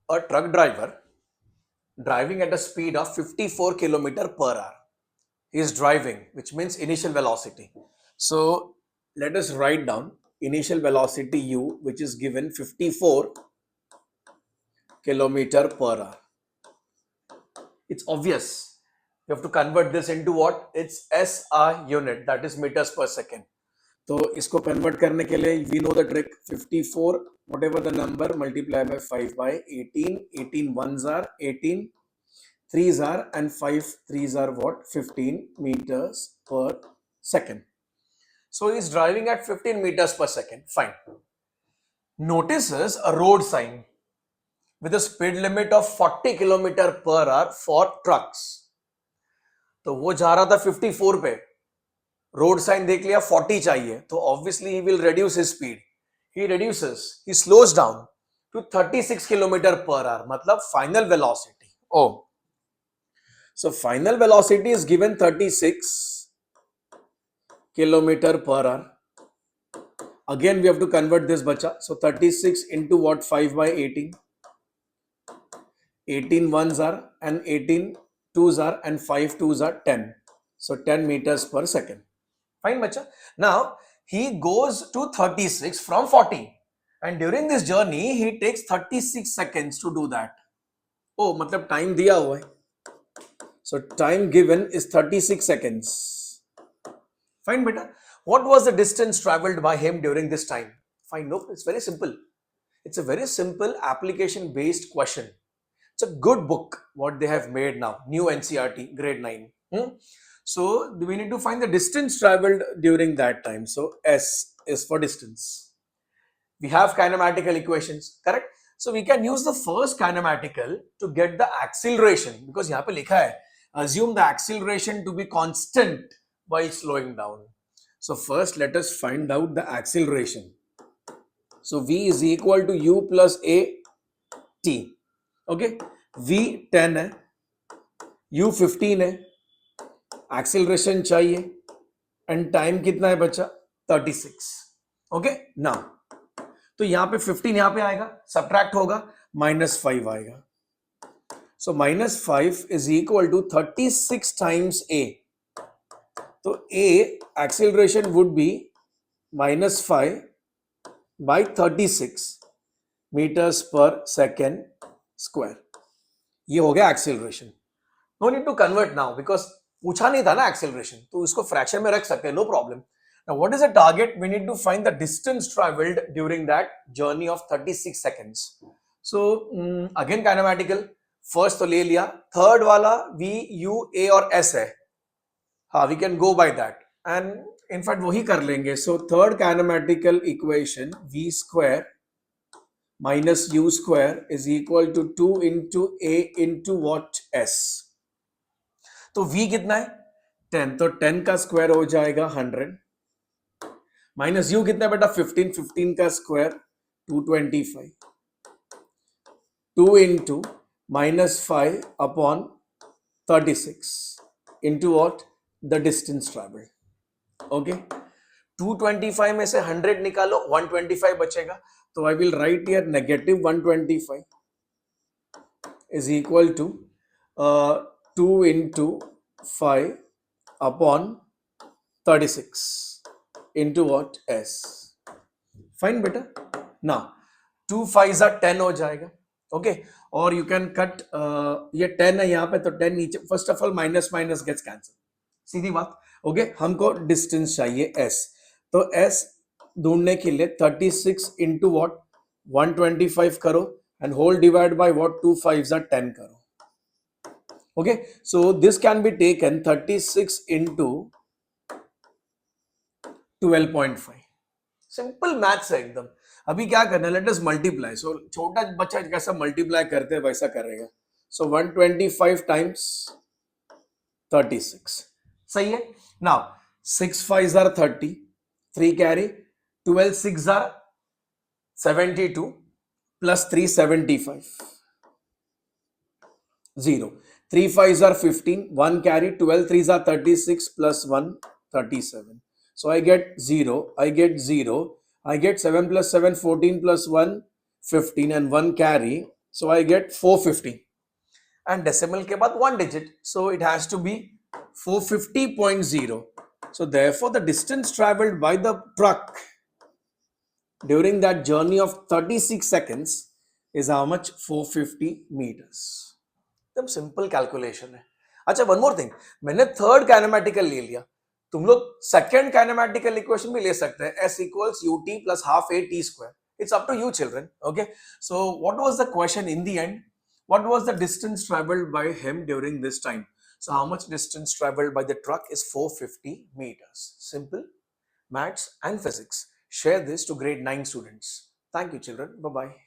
a truck driver driving at a speed of 54 kilometer per hour. He is driving, which means initial velocity. So let us write down initial velocity u, which is given 54 kilometer per hour. It's obvious. You have to convert this into what? It's SI unit, that is meters per second. तो इसको convert करने के लिए we know the trick 54 whatever the number multiply by 5 by 18. 18 ones are 18, 3s are, and 5 3s are what? 15 meters per second. So he's driving at 15 meters per second. Fine. Notices a road sign with a speed limit of 40 kilometer per hour for trucks. तो वो जा रहा था 54 पे, road sign देख लिया 40 चाहिए, तो obviously he will reduce his speed. He reduces, he slows down to 36 kilometer per hour, मतलब final velocity. Oh, so final velocity is given 36 kilometer per hour. Again we have to convert this bacha. So 36 into what? 5 by 18. 18 ones are, and 18 twos are, and 5 twos are 10. So 10 meters per second. Fine bacha. Now he goes to 36 from 40, and during this journey he takes 36 seconds to do that. Oh, matlab time diya hua hai. So time given is 36 seconds. Fine beta. What was the distance traveled by him during this time? Fine. No, it's very simple. It's a very simple application based question. It's a good book what they have made now, new NCERT grade 9. So we need to find the distance traveled during that time. So S is for distance. We have kinematical equations, correct? So we can use the first kinematical to get the acceleration, because यहाँ पे लिखा है assume the acceleration to be constant while slowing down. So first let us find out the acceleration. So V is equal to U plus A T. Okay, V 10 है, U 15 है, acceleration चाहिए, and time कितना है बच्चा? 36. Okay, now तो यहाँ पे 15 यहाँ पे आएगा, subtract होगा, -5 आएगा. So -5 is equal to 36 times A. तो A acceleration would be -5 by 36 meters per second square. ये हो गया acceleration. No need to convert now because पूछा नहीं था ना acceleration, तो इसको fraction में रख सकते हैं, no problem. Now what is the target? We need to find the distance traveled during that journey of 36 seconds. So again kinematical. First तो ले लिया, third वाला V, U, A और S है. हाँ, we can go by that. And in fact वही कर लेंगे. So third kinematical equation, V square minus U square is equal to 2 into A into what? S. तो V कितना है? 10. तो 10 का स्क्वायर हो जाएगा 100. माइनस U कितना है बेटा? 15. 15 का square 225. 2 into -5 upon 36 into what? The distance traveled. Okay. 225 में से 100 निकालो, 125 बचेगा. तो I will write here negative 125 is equal to 2 into 5 upon 36 into what? S. Fine beta. Now 2 5s are 10 हो जाएगा. Okay. और you can cut ये 10 है यहाँ पे, तो 10 नीचे. First of all minus minus gets cancelled. सीधी बात. ओके, हमको डिस्टेंस चाहिए S. तो S ढूंढने के लिए 36 इंटू वॉट? 125 करो, and whole divide by what? 2 5s are 10 करो. Okay, so this can be taken 36 into 12.5. Simple maths है एकदम. अभी क्या करना है? Let us multiply. सो छोटा बच्चा कैसा मल्टीप्लाई करते हैं वैसा करेगा. सो 125 टाइम्स 36. सही है. Now 6 5s are 30, 3 carry, 12 6s are 72 plus 3 75. 0. 3 5s are 15, 1 carry, 12 3s are 36 plus 1 37. So I get 0, I get 0, I get 7 plus 7 14 plus 1 15, and 1 carry So I get 450 and decimal के बाद 1 digit, so it has to be 450.0. So therefore the distance traveled by the truck during that journey of 36 seconds is how much? 450 meters. एकदम simple calculation है. अच्छा, one more thing, मैंने third kinematical ले लिया, तुम लोग सेकंड काइनेमेटिकल इक्वेशन भी ले सकते हैं, s equals ut plus half a t square. It's up to you children. Okay, so what was the question in the end? What was the distance traveled by him during this time? So how much distance traveled by the truck is 450 meters. Simple maths and physics. Share this to grade 9 students. Thank you children. Bye bye.